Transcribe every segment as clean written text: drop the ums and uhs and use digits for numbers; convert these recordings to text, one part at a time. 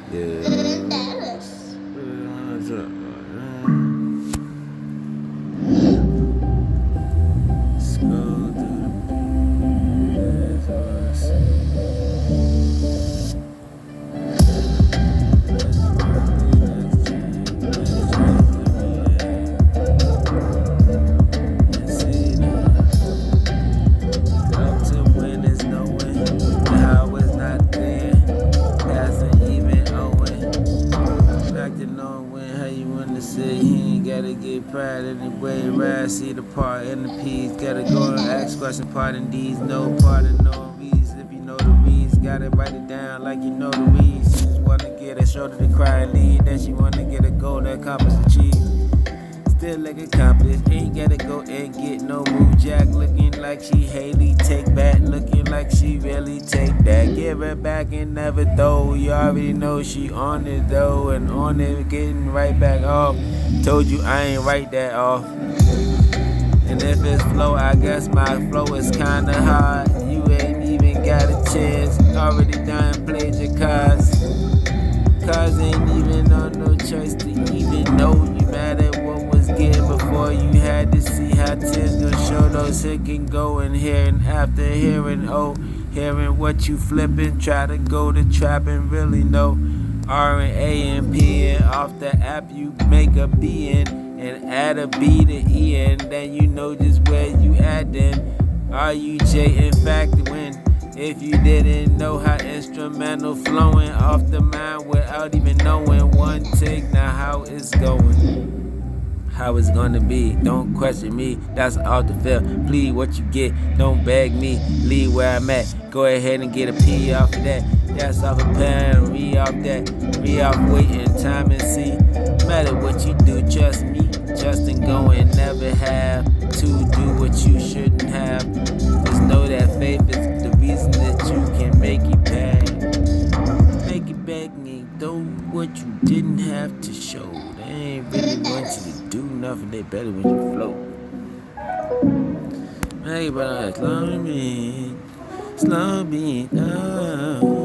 Yeah. Scroll up to when there's no win. How it's not there. Hasn't even owing. Back to knowing when how you wanna say he ain't gotta get pride anyway. Ride, see the part in the piece. Gotta go and ask questions, pardon these. No part of no reason. If you know the reason, gotta write it down like you know the reason. She just wanna get a shoulder to cry and lead. Then she wanna get a goal to accomplish the cheese. Still like accomplished, ain't gotta go and get no move jack. Looking like she Haley, take back. Looking like she really take that. Give it back and never throw. You already know she on it though, and on it, getting right back off. Told you I ain't write that off. And if it's flow, I guess my flow is kinda hard. You ain't even got a chance. Already done played your cards. Cause ain't even on no choice to even know you mad at what was getting before you had to see how tears gonna show those hit can go and hearing after hearing hearing what you flipping, try to go to trap and really know R and A and P and off the app you make a B in and add a B to E and then you know just where you at then are you J in fact when if you didn't know how instrumental flowing off the mind without even knowing one take now how it's going, how it's gonna be. Don't question me, that's off the field. Plead what you get, don't beg me. Leave where I'm at, go ahead and get a P off of that. That's off a pen, re off that, re off waiting time and see. Matter what you do, trust me, trust and go and never have to do what you shouldn't have. Just know that faith is the reason that you can make it back. Make it back and do what you didn't have to show. They ain't really want you to do nothing, they better when you float. Hey, but slow me down.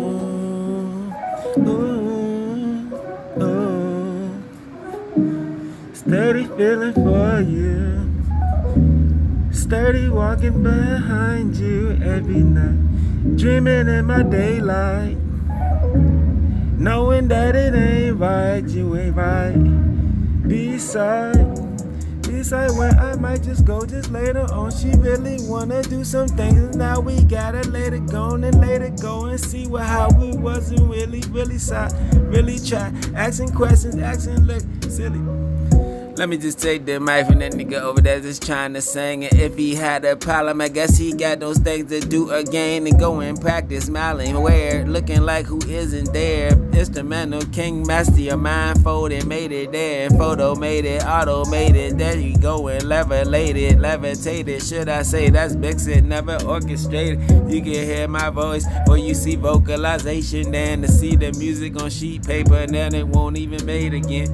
Steady feeling for you. Steady walking behind you every night. Dreaming in my daylight. Knowing that it ain't right, you ain't right. Beside when I might just go just later on. She really wanna do some things and now we gotta let it go and let it go and see how we wasn't really side, really try. Asking questions, asking look silly. Let me just take the mic from that nigga over there just trying to sing. And if he had a problem, I guess he got those things to do again. And go and practice smiling weird, looking like who isn't there. Instrumental king master your mind folded, made it there. Photo made it, automated. There you go and levitated. Should I say that's mixing, never orchestrated. You can hear my voice, or you see vocalization. Then to see the music on sheet paper, and then it won't even made again.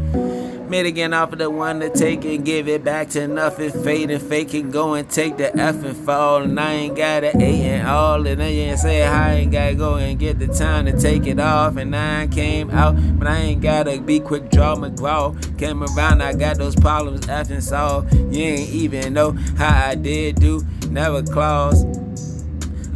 Made again off of the one to take and give it back to nothing. Fade and fake and go and take the F and fall. And I ain't got an 8 and all. And then you ain't say I ain't gotta go and get the time to take it off. And 9 came out, but I ain't gotta be quick, draw McGraw. Came around, I got those problems F and solved. You ain't even know how I did do, never clause.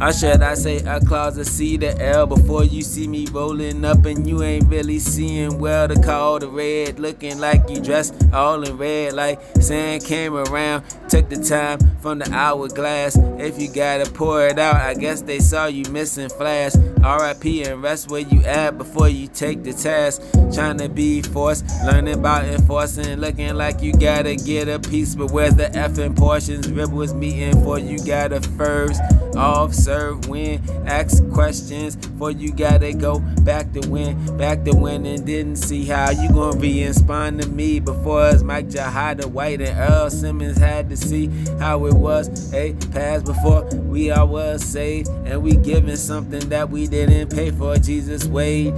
Or should I say a clause to C to L before you see me rolling up and you ain't really seeing well to call the red. Looking like you dressed all in red like sand came around. Took the time from the hourglass. If you gotta pour it out, I guess they saw you missing flash. RIP and rest where you at before you take the task. Trying to be forced, learning about enforcing. Looking like you gotta get a piece, but where's the effing portions? Ribbles meeting for you gotta first off serve win, ask questions for you gotta go back to win and didn't see how you gonna re-inspire to me before us Mike Jahada White and Earl Simmons had to see how it was. Hey, past before we all was saved and we giving something that we didn't pay for. Jesus wait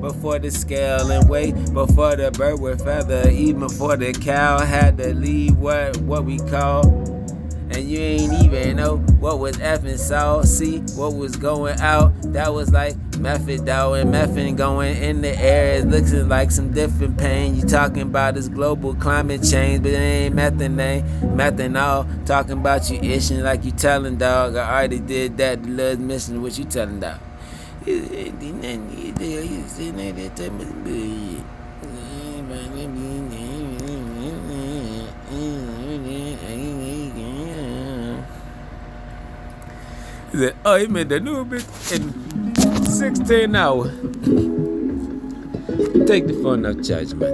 before the scale and wait before the bird with feather, even before the cow had to leave what we call. and you ain't even know what was effing saw. See what was going out, that was like method though, and method going in the air. It looks like some different pain. You talking about this global climate change, but it ain't methanol. Talking about you ishing like you telling dog. I already did that. The Lord's mission. What you telling dog? He said, oh, he made the new bit in 16 hours. Take the phone off charge, man.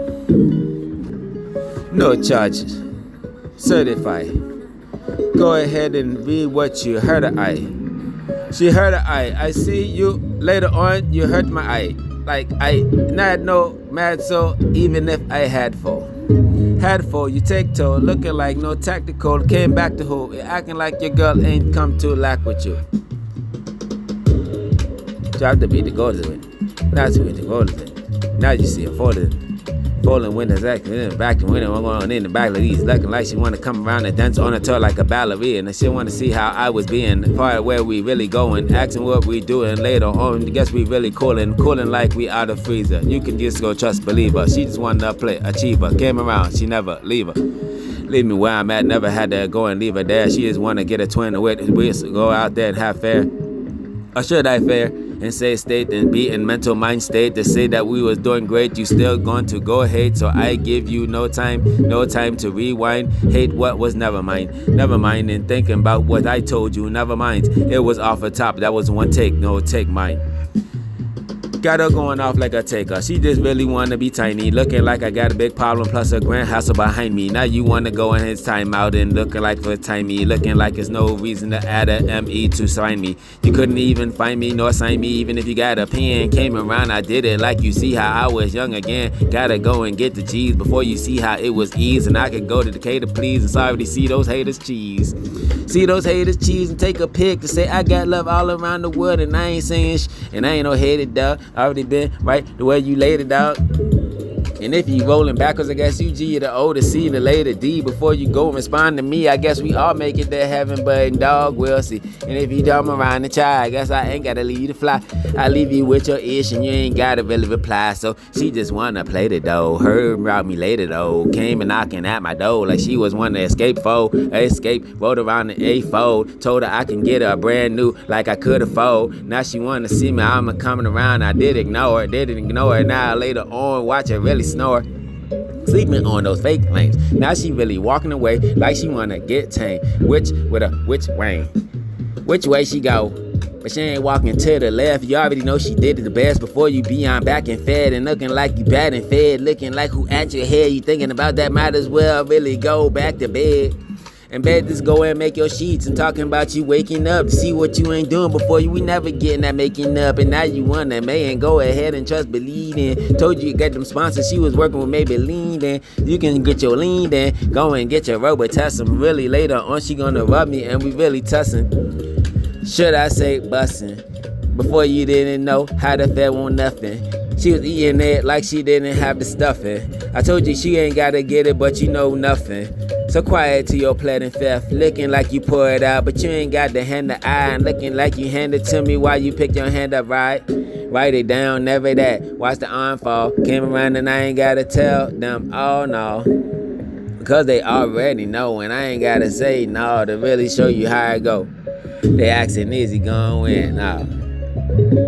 No charges. Certified. Go ahead and read what you heard of I. She heard of I see you later on, you hurt my eye. Like I not no mad so even if I had four. Had four, you take toe, looking like no tactical, came back to who, acting like your girl ain't come to lack with you. Drop the beat to go to it. That's the way to go to it. Now you see her folding windows acting in the back and window going on in the back of these, looking like she wanna come around and dance on her toe like a ballerina. And she wanna see how I was being, part of where we really going, asking what we doing later on. Guess we really cooling like we out of freezer. You can just go trust believer. She just wanna play achiever. Came around, she never leave her. Leave me where I'm at, never had to go and leave her there. She just wanna get a twin with we go out there and have fair. Or should I fair? And say state and be in mental mind state to say that we was doing great, you still going to go hate, so I give you no time to rewind, hate what was never mind and thinking about what I told you, never mind, it was off the top, that was one take, no take mine. Got her going off like a taker. She just really wanna be tiny, looking like I got a big problem plus a grand hustle behind me. Now you wanna go in his time out and looking like for timey, looking like there's no reason to add a ME to sign me. You couldn't even find me nor sign me, even if you got a pen. Came around, I did it like you see how I was young again. Gotta go and get the G's before you see how it was ease, and I could go to Decatur please and sorry to see those haters cheese. See those haters cheese and take a pic to say I got love all around the world and I ain't saying and I ain't no hated dog. Already been right the way you laid it out. And if you rolling backwards, I guess you G the O, the C, the later D. Before you go and respond to me, I guess we all make it to heaven, but dog, we'll see. And if you dumb around the try, I guess I ain't gotta leave you to fly. I leave you with your ish and you ain't gotta really reply. So she just wanna play the dough. Heard about me later though. Came and knocking at my door like she was one to escape fold. Escape, rode around the A-fold. Told her I can get her a brand new like I could afford. Now she wanna see me, I'm coming around. I did ignore her. Now later on, watch her really snore. Sleeping on those fake lanes. Now she really walking away like she wanna get tame. Which way she go? But she ain't walking to the left. You already know she did it the best before you be on back and fed and looking like you bad and fed, looking like who at your head. You thinking about that, might as well really go back to bed. And bed just go and make your sheets and talking about you waking up to see what you ain't doing before you. We never getting that making up, and now you want that man. Go ahead and trust believing. Told you got them sponsors. She was working with Maybelline. Then you can get your lean. Then go and get your Robitussin. Really later on she gonna rub me and we really tussin'. Should I say bussin'? Before you didn't know how to fare on nothing. She was eating it like she didn't have the stuffing. I told you she ain't gotta get it, but you know nothing. So quiet to your pleading fifth, looking like you pour it out, but you ain't got the hand to eye, and looking like you hand it to me while you pick your hand up right. Write it down, never that. Watch the arm fall. Came around and I ain't gotta tell them, oh no. Because they already know, and I ain't gotta say no to really show you how it go. They asking, is he gonna win? No.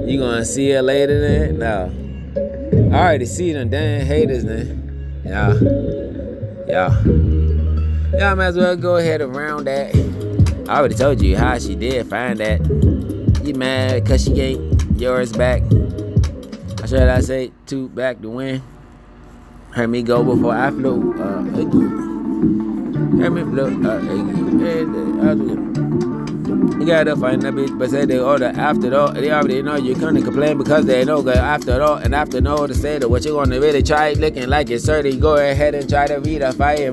You gonna see her later then? No. I already see them damn haters then. Yeah. Y'all might as well go ahead around that. I already told you how she did find that. You mad cause she ain't yours back? Or should I say two back to win? Heard me go before I flew again. Heard me float again. You gotta find that bitch, but say they order after all. They already know you couldn't complain because they know that after all. And after know to say that what you gonna really try looking like it's certain. Go ahead and try to read a fire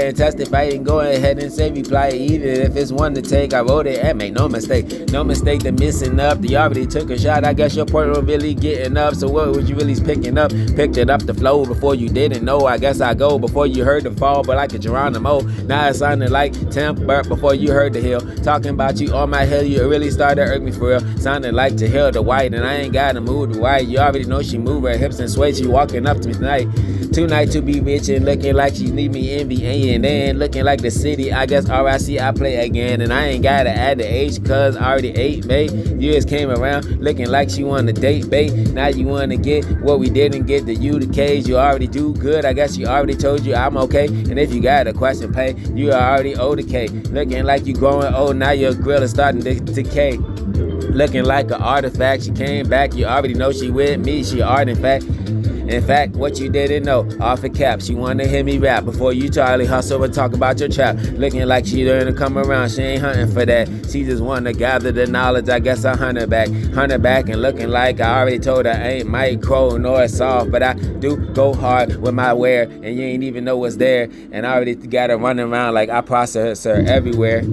and testify and go ahead and say reply. Even if it's one to take, I wrote it and make no mistake. No mistake the missing up. You already took a shot. I guess your point was really getting up. So what was you really picking up? Picked it up the flow before you didn't know. I guess I go before you heard the fall, but like a Geronimo. Now it sounded like Tim Burt before you heard the hill. Talking about you on my hill, you really started to irk me for real. Sounded like to hear the white, and I ain't gotta move the white. You already know she move her hips and sway. She walking up to me tonight to be rich and looking like she need me envy. And then looking like the city. I guess RIC I play again, and I ain't gotta add the age cause I already ate, babe. Years came around looking like she wanna date, babe. Now you wanna get what we didn't get to you, the cage. You already do good. I guess she already told you I'm okay. And if you got a question, pay. You already owe the K. Looking like you growing old. Now your grill is starting to decay. Looking like an artifact. She came back. You already know she with me. She art in fact. In fact, what you didn't know, off a cap, she wanna hear me rap before you Charlie hustle and talk about your trap. Looking like she didn't come around, she ain't hunting for that. She just wanna gather the knowledge, I guess I hunt her back and looking like I already told her I ain't micro nor soft, but I do go hard with my wear, and you ain't even know what's there. And I already got her running around like I process her everywhere.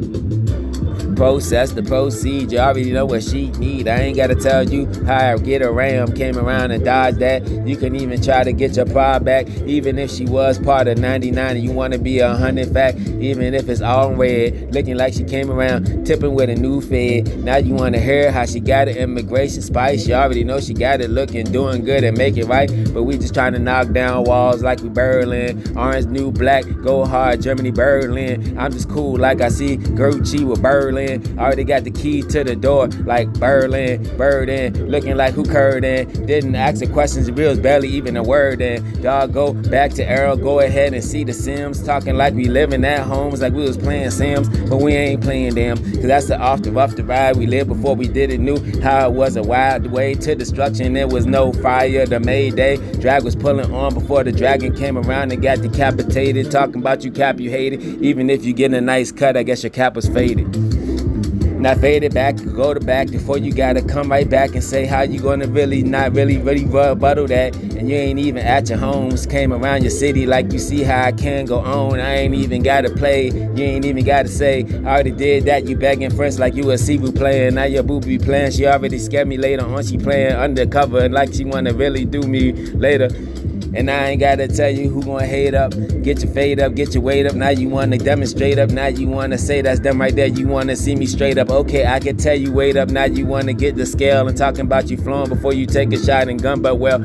Process the proceed, you already know what she need. I ain't gotta tell you how I get around. Came around and dodged that. You can even try to get your pride back, even if she was part of 99 and you wanna be 100 fact, even if it's all red. Looking like she came around tipping with a new fed. Now you wanna hear how she got an immigration spice. You already know she got it looking, doing good and make it right. But we just trying to knock down walls like we Berlin. Orange, new, black, go hard, Germany, Berlin. I'm just cool like I see Gucci with Berlin. Already got the key to the door like Berlin, Burden, looking like who curved in. Didn't ask the questions, the reals barely even a word in. Dog, go back to Arrow, go ahead and see the Sims. Talking like we living at homes like we was playing Sims, but we ain't playing them. Cause that's the off the rough the ride we lived before we did it. Knew how it was a wild way to destruction. There was no fire, the Mayday. Drag was pulling on before the dragon came around and got decapitated. Talking about you cap, you hate it. Even if you get a nice cut, I guess your cap was faded. Not faded back, go to back before you gotta come right back and say how you gonna not really rebuttal that. And you ain't even at your homes, came around your city like you see how I can go on. I ain't even gotta play, you ain't even gotta say, I already did that. You begging friends like you a Sivu player. Now your boo be playing, she already scared me later on. She playing undercover and like she wanna really do me later. And I ain't gotta tell you who gonna hate up. Get your fade up, get your weight up. Now you wanna demonstrate up. Now you wanna say that's them right there. You wanna see me straight up. Okay, I can tell you wait up. Now you wanna get the scale and talking about you flowing before you take a shot and gun but well,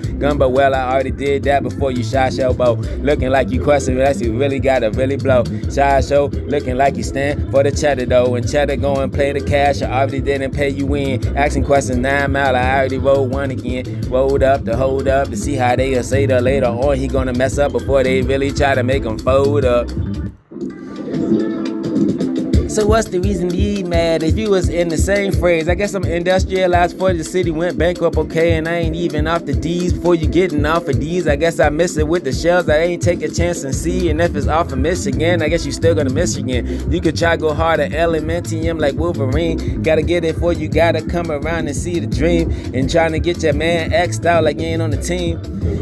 I already did that before you shot your bow. Looking like you question, that's you really gotta really blow. Shot show, looking like you stand for the cheddar though. And cheddar go and play the cash. I already didn't pay you in. Asking questions 9 mile, I already rolled one again. Rolled up to hold up to see how they say the later on he gonna mess up before they really try to make him fold up. So what's the reason to be mad if you was in the same phrase? I guess I'm industrialized before the city went bankrupt, okay, and I ain't even off the D's before you getting off of D's. I guess I miss it with the shells. I ain't take a chance and see. And if it's off of Michigan, I guess you still gonna Michigan. You could try go hard at Elementium like Wolverine. Gotta get it for you gotta come around and see the dream. And trying to get your man X'd out like you ain't on the team.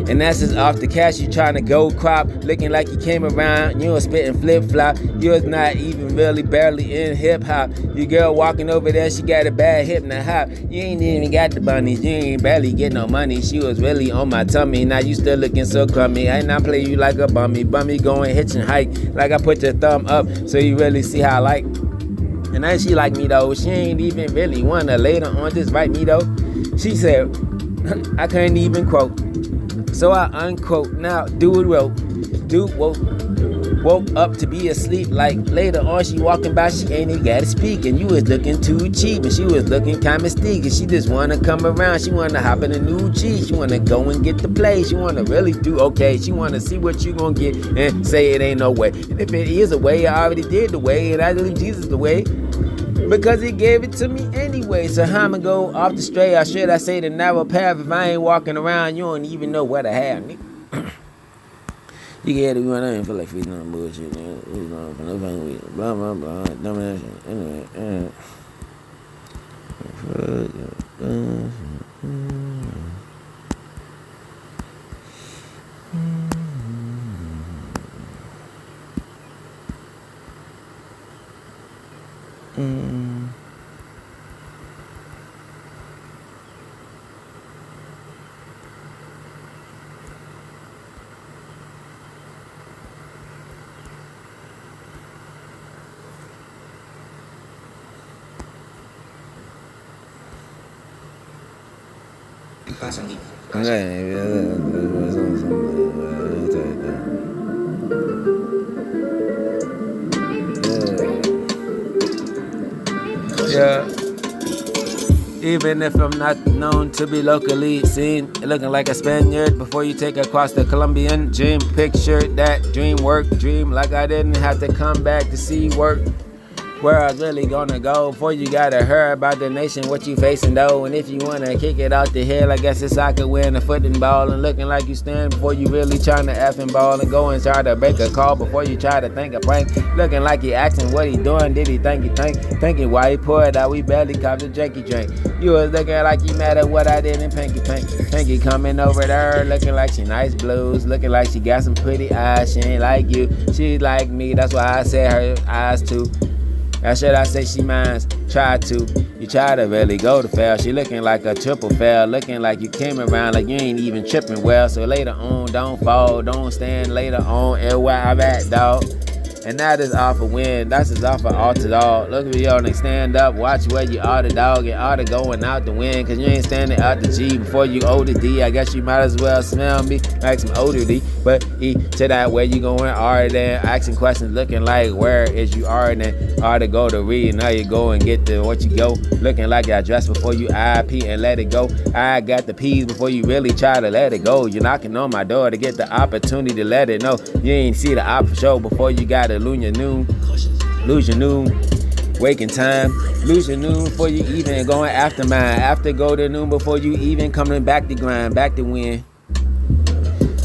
And that's just off the cash. You trying to go crop, looking like you came around. You was spitting flip flop. You was not even really barely in hip hop. Your girl walking over there, she got a bad hip and a hop. You ain't even got the bunnies, you ain't barely get no money. She was really on my tummy, now you still looking so crummy. I not play you like a bummy going hitch and hike. Like I put your thumb up so you really see how I like. And then she like me though, she ain't even really wanna later on just write me though. She said, I couldn't even quote. So I unquote, now do it well. Woke up to be asleep like later on she walking by, she ain't even gotta speak. And you was looking too cheap and she was looking kinda mystique. And she just wanna come around, she wanna hop in a new G. She wanna go and get the play, she wanna really do okay. She wanna see what you gonna get and say it ain't no way. And if it is a way, I already did the way. And I leave Jesus the way because he gave it to me anyway. So how I'ma go off the straight, or should I say the narrow path? If I ain't walking around, you don't even know what I have, nigga. You get it, I ain't feel like feeding on bullshit, nigga. Blah, blah, blah, dumbass. Anyway, Yeah. Even if I'm not known to be locally seen, looking like a Spaniard before you take across the Colombian dream. Picture that dream work, dream like I didn't have to come back to see work. Where I was really gonna go before you gotta hear about the nation, what you facing though. And if you wanna kick it out the hill, I guess it's soccer wearing a football and looking like you stand before you really trying to effing ball and go and try to break a call before you try to think a prank. Looking like he asking what he doing, did he thinking why he poured out, we barely copped a drinky drink. You was looking like you mad at what I did in Pinky coming over there, looking like she nice blues, looking like she got some pretty eyes. She ain't like you, she like me, that's why I said her eyes too. Or should I say she minds? Try to. You try to really go to fail. She looking like a triple fail. Looking like you came around like you ain't even tripping well. So later on, don't fall. Don't stand later on. And where I'm at, dog. And that is off a win. That's just off a altar, dog. Look at me on and stand up. Watch where you are the dog. And are the going out the win. Cause you ain't standing out the G before you O the D. I guess you might as well smell me like some older D. But E to that where you going are then. Asking questions looking like where is you are then. Are to go to read. Now you go and get to what you go. Looking like I dress before you IP and let it go. I got the P's before you really try to let it go. You're knocking on my door to get the opportunity to let it know. You ain't see the op for show before you got to lose your noon, waking time, lose your noon before you even going after mine, after go to noon before you even coming back to grind, back to win.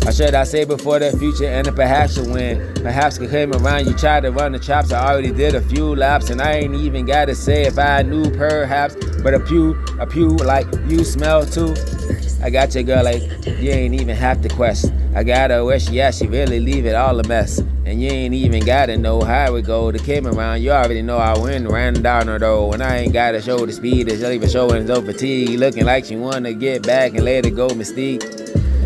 Or should I say before the future and then perhaps you win. Perhaps could come around, you try to run the chops. I already did a few laps and I ain't even gotta say if I knew perhaps. But a pew like you smell too. I got your girl like you ain't even have to question. I got her where she at, she really leave it all a mess. And you ain't even gotta know how it go. The came around, you already know I win, ran down her though. And I ain't gotta show the speed, it's even showing no fatigue. Looking like she wanna get back and let it go mystique.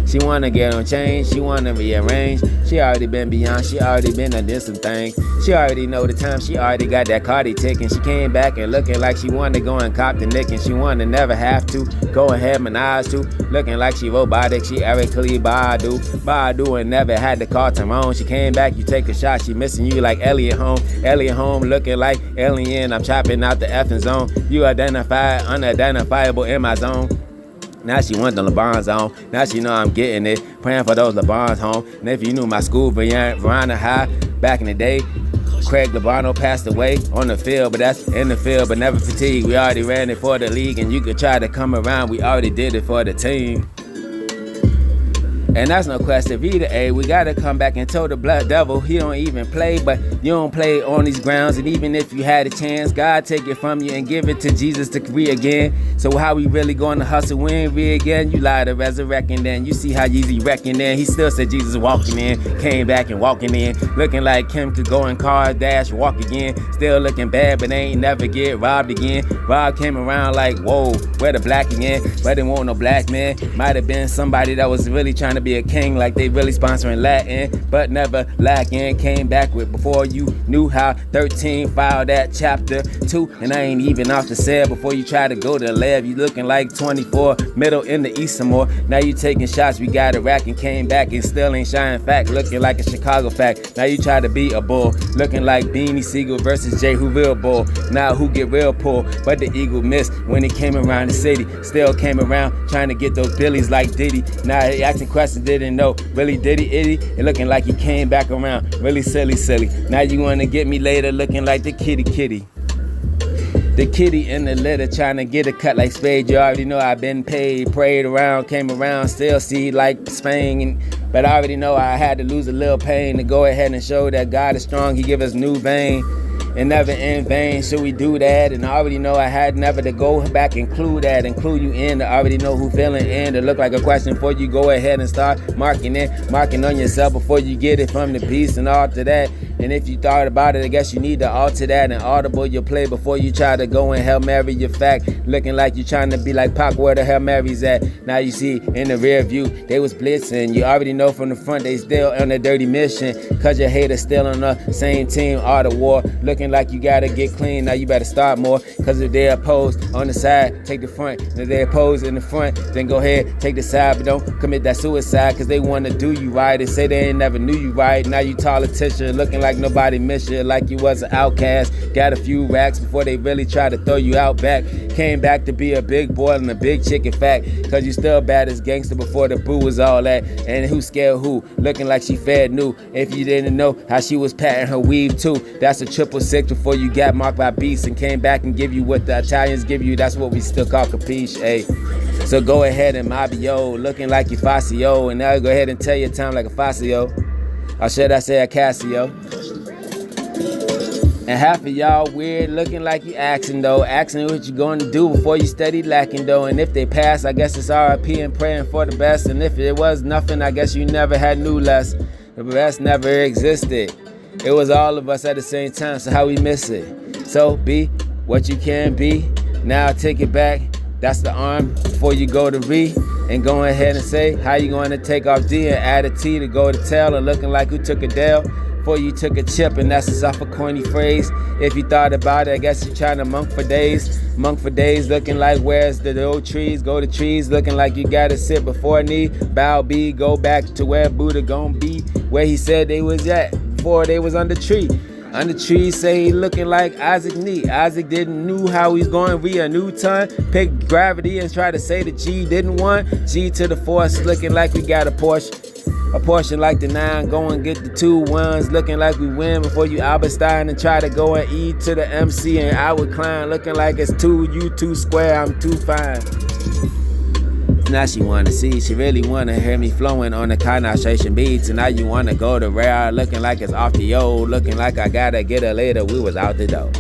She wanna get on change, she wanna rearrange. She already been beyond, she already been done some things. She already know the time, she already got that Cardi ticking. She came back and looking like she wanna go and cop the nick. And she wanna never have to go ahead Minaj too. Looking like she robotic, she Erically Badu and never had to call Tyrone. She came back, you take a shot, she missing you like Elliot home looking like alien. I'm chopping out the effing zone. You identified, unidentifiable in my zone. Now she want the LeBron zone. Now she know I'm getting it. Praying for those LeBrons home. And if you knew my school, Verona High, back in the day, Craig Lebano passed away on the field, but that's in the field, but never fatigued. We already ran it for the league, and you could try to come around. We already did it for the team. And that's no question either, A. We gotta come back and tell the black devil he don't even play, but you don't play on these grounds. And even if you had a chance, God take it from you and give it to Jesus to re again. So how we really gonna hustle win re again? You lie to resurrecting then. You see how Yeezy wrecking then. He still said Jesus walking in, came back and walking in, looking like Kim could go in car dash, walk again. Still looking bad, but they ain't never get robbed again. Rob came around like, whoa, where the black again? But they want no black man. Might have been somebody that was really trying to be a king, like they really sponsoring Latin, but never lacking. Came back with before you knew how. 13 filed that chapter 2, and I ain't even off the cell before you try to go to 11. You looking like 24, middle in the east some more. Now you taking shots, we got a rack and came back and still ain't shining fact. Looking like a Chicago fact. Now you try to be a bull, looking like Beanie Siegel versus Jay who real bull. Now who get real pull, but the Eagle missed when he came around the city. Still came around trying to get those billies like Diddy. Now he asking questions, didn't know. Really diddy itty, and looking like he came back around. Really silly. Now you wanna get me later looking like the kitty. The kitty in the litter trying to get a cut like Spade. You already know I've been paid, prayed around, came around, still see like Spain. But I already know I had to lose a little pain to go ahead and show that God is strong. He give us new vein. and never in vain should we do that. And I already know I had never to go back and include you in. I already know who feeling in. To look like a question before you go ahead and start marking on yourself before you get it from the beast and all to that. And if you thought about it, I guess you need to alter that and audible your play before you try to go and Hail Mary your fact. Looking like you trying to be like Pac, where the Hail Mary's at. Now you see in the rear view, they was blitzing. You already know from the front, they still on a dirty mission. Cause your haters still on the same team, all the war. Looking like you gotta get clean, now you better start more. Cause if they oppose on the side, take the front. And if they oppose in the front, then go ahead, take the side. But don't commit that suicide, cause they wanna do you right. And say they ain't never knew you right. Now you politician, looking like nobody miss you, like you was an outcast. Got a few racks before they really tried to throw you out back. Came back to be a big boy and a big chicken fact. Cause you still bad as gangster before the boo was all that. And who scared who? Looking like she fed new. If you didn't know how she was patting her weave too. That's a 666 before you got marked by beasts and came back and give you what the Italians give you. That's what we still call capiche, ayy. So go ahead and mob yo, looking like you Facio. And now go ahead and tell your time like a Facio. Or should I say a Casio? And half of y'all weird, looking like you asking what you gonna do before you steady lacking though. And if they pass, I guess it's RIP and praying for the best. And if it was nothing, I guess you never had new less. The best never existed. It was all of us at the same time, so how we miss it? So be what you can be. Now take it back. That's the arm before you go to re. And go ahead and say how you going to take off D and add a T to go to tail. And looking like who took a Dale before you took a chip. And that's a suffer corny phrase. If you thought about it, I guess you're trying to monk for days. Monk for days, looking like where's the old trees? Go to trees, looking like you gotta sit before knee. Bow B, go back to where Buddha gon' be. Where he said they was at before they was under tree. Under tree, say he looking like Isaac Nee. Isaac didn't knew how he's going re a Newton. Pick gravity and try to say that G didn't want. G to the force, looking like we got a Porsche. A portion like the 9, go and get the 2 1s. Looking like we win before you Albert Stein and try to go and E to the MC and I would climb. Looking like it's 2, you 2 square, I'm 2 fine. Now she wanna see, she really wanna hear me flowing on the conversation beats. And now you wanna go to rare, looking like it's off the old. Looking like I gotta get her later, we was out the door.